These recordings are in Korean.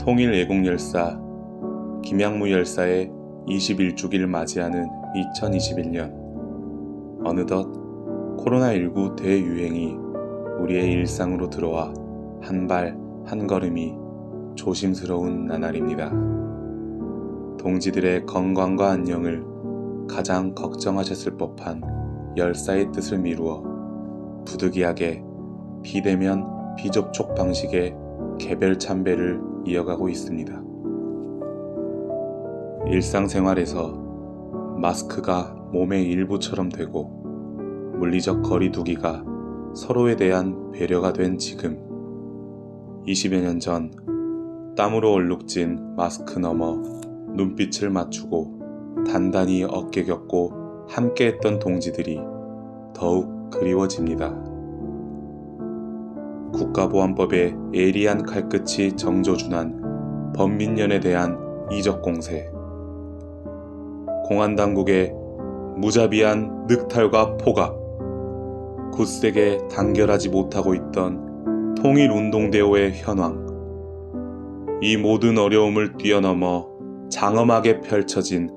통일예공열사 김양무 열사의 21주기를 맞이하는 2021년. 어느덧 코로나19 대유행이 우리의 일상으로 들어와 한 발 한 걸음이 조심스러운 나날입니다. 동지들의 건강과 안녕을 가장 걱정하셨을 법한 열사의 뜻을 미루어 부득이하게 비대면 비접촉 방식의 개별 참배를 이어가고 있습니다. 일상생활에서 마스크가 몸의 일부처럼 되고 물리적 거리두기가 서로에 대한 배려가 된 지금, 20여 년 전 땀으로 얼룩진 마스크 너머 눈빛을 맞추고 단단히 어깨 겹고 함께했던 동지들이 더욱 그리워집니다. 국가보안법의 예리한 칼끝이 정조준한 범민련에 대한 이적 공세, 공안당국의 무자비한 늑탈과 포갑, 굳세게 단결하지 못하고 있던 통일운동대오의 현황, 이 모든 어려움을 뛰어넘어 장엄하게 펼쳐진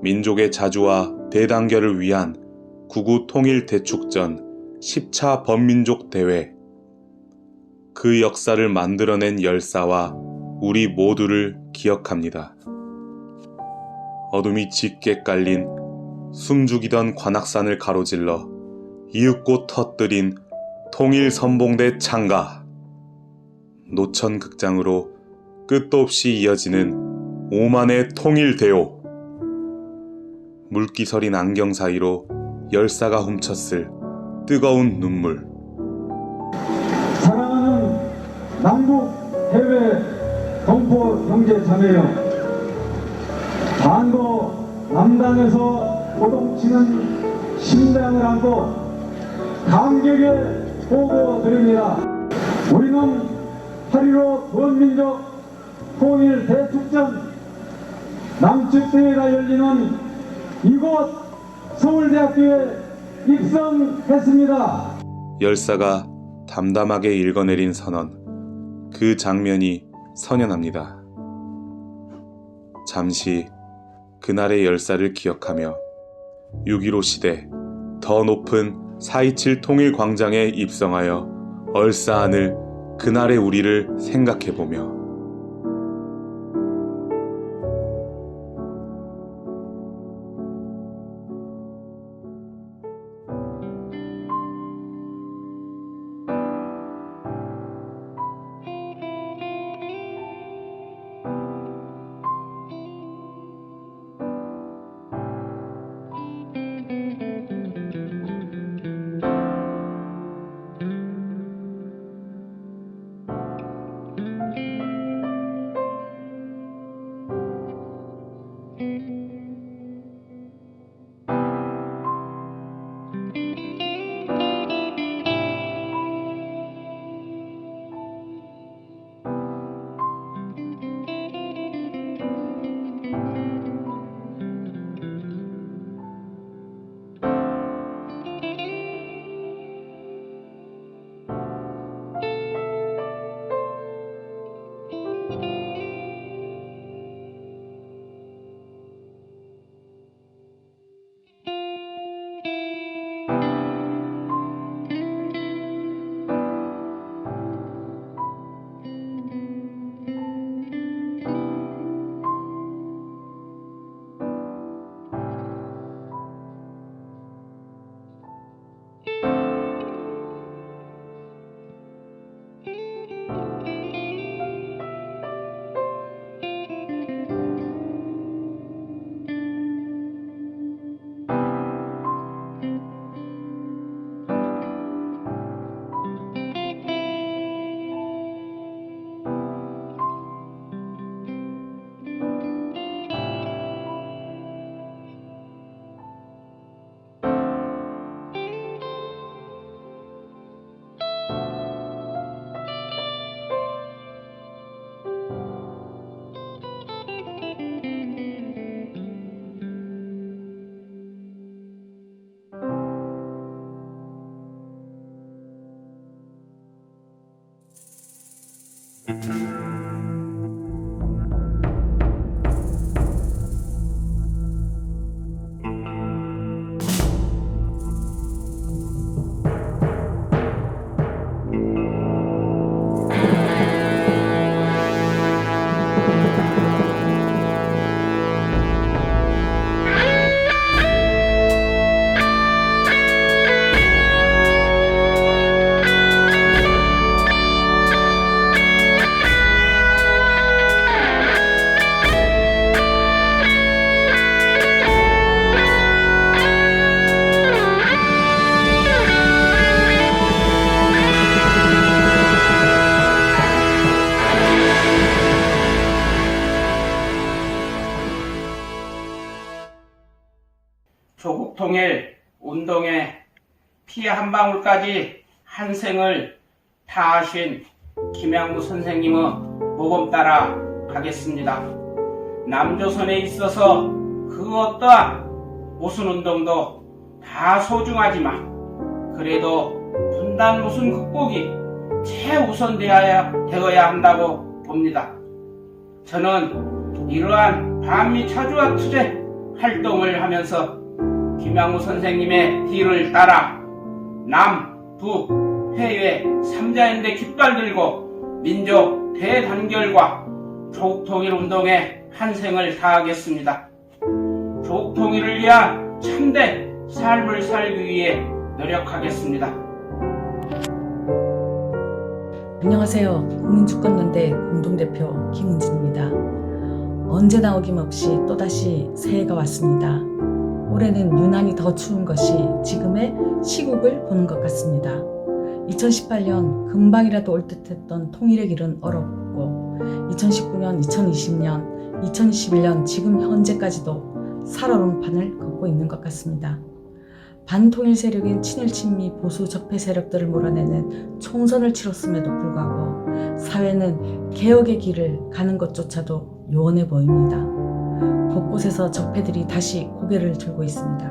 민족의 자주와 대단결을 위한 구구통일대축전 10차 범민족대회, 그 역사를 만들어낸 열사와 우리 모두를 기억합니다. 어둠이 짙게 깔린 숨죽이던 관악산을 가로질러 이윽고 터뜨린 통일선봉대 창가, 노천극장으로 끝도 없이 이어지는 오만의 통일대오, 물기서린 안경 사이로 열사가 훔쳤을 뜨거운 눈물. 사랑하는 남북 해외 동포 형제 자매여, 반도 남단에서 고동치는 심장을 안고 감격의 보고드립니다. 우리는 8.15 구원민족 통일 대축전 남측대회가 열리는 이곳 서울대학교에 입성했습니다. 열사가 담담하게 읽어내린 선언, 그 장면이 선연합니다. 잠시 그날의 열사를 기억하며 6.15 시대 더 높은 4.27 통일광장에 입성하여 얼싸안을 그날의 우리를 생각해보며 조국통일 운동에 피 한 방울까지 한생을 다하신 김양무 선생님의 모범 따라 가겠습니다. 남조선에 있어서 그 어떠한 무슨 운동도 다 소중하지만 그래도 분단 무슨 극복이 최우선되어야 한다고 봅니다. 저는 이러한 반미 자주화 투쟁 활동을 하면서 김양무 선생님의 뒤를 따라 남, 북, 해외 3자연대 깃발 들고 민족 대단결과 조국통일 운동에 한생을 다하겠습니다. 조국통일을 위한 참된 삶을 살기 위해 노력하겠습니다. 안녕하세요. 국민주권연대 공동대표 김은진입니다. 언제나 어김없이 또다시 새해가 왔습니다. 올해는 유난히 더 추운 것이 지금의 시국을 보는 것 같습니다. 2018년 금방이라도 올 듯했던 통일의 길은 얼었고 2019년, 2020년, 2021년 지금 현재까지도 살얼음판을 걷고 있는 것 같습니다. 반통일 세력인 친일 친미 보수 적폐 세력들을 몰아내는 총선을 치렀음에도 불구하고 사회는 개혁의 길을 가는 것조차도 요원해 보입니다. 곳곳에서 적폐들이 다시 고개를 들고 있습니다.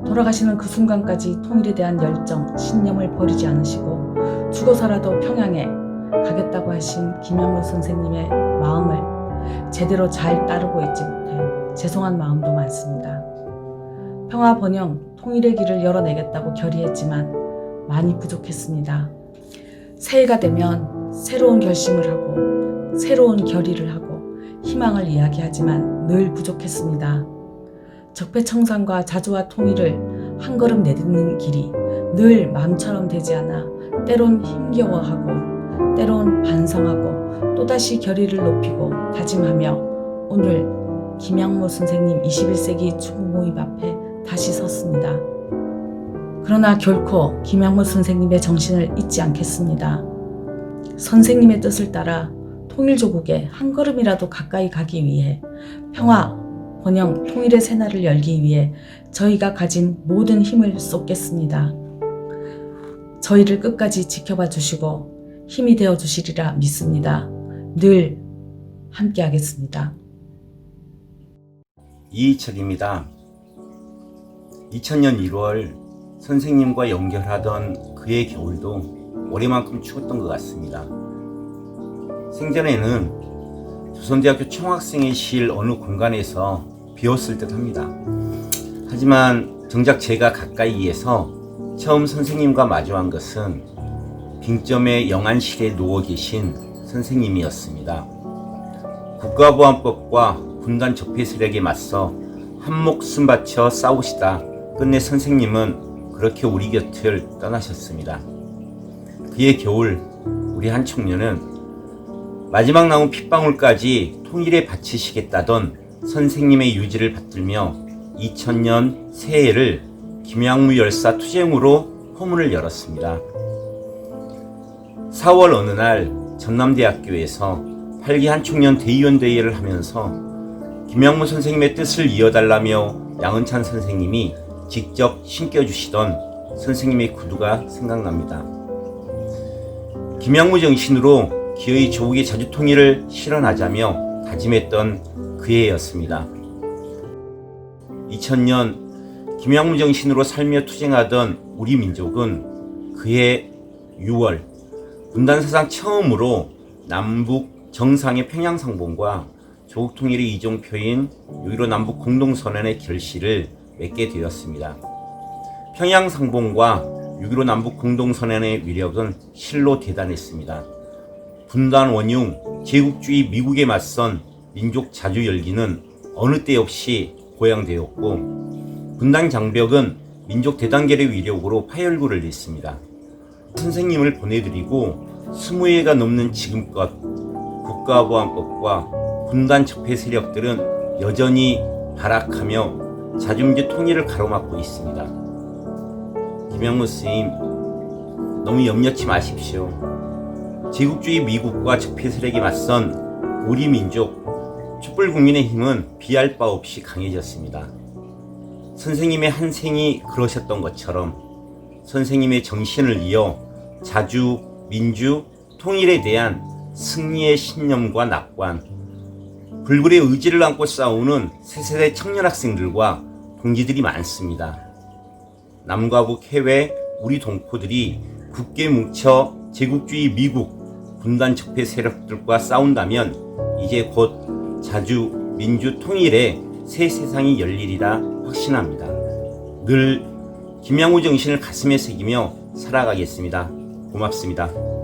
돌아가시는 그 순간까지 통일에 대한 열정, 신념을 버리지 않으시고 죽어서라도 평양에 가겠다고 하신 김양무 선생님의 마음을 제대로 잘 따르고 있지 못해 죄송한 마음도 많습니다. 평화 번영, 통일의 길을 열어내겠다고 결의했지만 많이 부족했습니다. 새해가 되면 새로운 결심을 하고 새로운 결의를 하고 희망을 이야기하지만 늘 부족했습니다. 적폐청산과 자주와 통일을 한 걸음 내딛는 길이 늘 마음처럼 되지 않아 때론 힘겨워하고 때론 반성하고 또다시 결의를 높이고 다짐하며 오늘 김양무 선생님 21세기 추모모임 앞에 다시 섰습니다. 그러나 결코 김양무 선생님의 정신을 잊지 않겠습니다. 선생님의 뜻을 따라 통일조국에 한 걸음이라도 가까이 가기 위해 평화, 번영, 통일의 새날을 열기 위해 저희가 가진 모든 힘을 쏟겠습니다. 저희를 끝까지 지켜봐 주시고 힘이 되어 주시리라 믿습니다. 늘 함께 하겠습니다. 이희철입니다. 2000년 1월 선생님과 연결하던 그의 겨울도 올해만큼 추웠던 것 같습니다. 생전에는 조선대학교 총학생회실 어느 공간에서 비었을 듯 합니다. 하지만 정작 제가 가까이에서 처음 선생님과 마주한 것은 빙점의 영안실에 누워 계신 선생님이었습니다. 국가보안법과 분단 적폐 세력에 맞서 한 목숨 바쳐 싸우시다 끝내 선생님은 그렇게 우리 곁을 떠나셨습니다. 그의 겨울, 우리 한 청년은 마지막 남은 핏방울까지 통일에 바치시겠다던 선생님의 유지를 받들며 2000년 새해를 김양무 열사 투쟁으로 포문을 열었습니다. 4월 어느 날 전남대학교에서 8기 한 청년 대의원대회를 하면서 김양무 선생님의 뜻을 이어달라며 양은찬 선생님이 직접 신겨주시던 선생님의 구두가 생각납니다. 김양무 정신으로 기어이 조국의 자주통일을 실현하자며 다짐했던 그 해였습니다. 2000년 김양무 정신으로 살며 투쟁하던 우리 민족은 그해 6월 분단사상 처음으로 남북 정상의 평양상봉과 조국통일의 이종표인 6.15 남북 공동선언의 결실을 맺게 되었습니다. 평양상봉과 6.15 남북 공동선언의 위력은 실로 대단했습니다. 분단 원흉, 제국주의 미국에 맞선 민족 자주 열기는 어느 때 없이 고양되었고 분단 장벽은 민족 대단결의 위력으로 파열구를 냈습니다. 선생님을 보내드리고 20회가 넘는 지금껏 국가보안법과 분단 적폐 세력들은 여전히 발악하며 자주민주 통일을 가로막고 있습니다. 김양무 스님, 너무 염려치 마십시오. 제국주의 미국과 적폐 세력에 맞선 우리 민족 촛불국민의 힘은 비할 바 없이 강해졌습니다. 선생님의 한 생이 그러셨던 것처럼 선생님의 정신을 이어 자주, 민주, 통일에 대한 승리의 신념과 낙관, 불굴의 의지를 안고 싸우는 새세대 청년 학생들과 동지들이 많습니다. 남과 북 해외 우리 동포들이 굳게 뭉쳐 제국주의 미국 분단 적폐 세력들과 싸운다면 이제 곧 자주, 민주, 통일의 새 세상이 열리리라 확신합니다. 늘 김양우 정신을 가슴에 새기며 살아가겠습니다. 고맙습니다.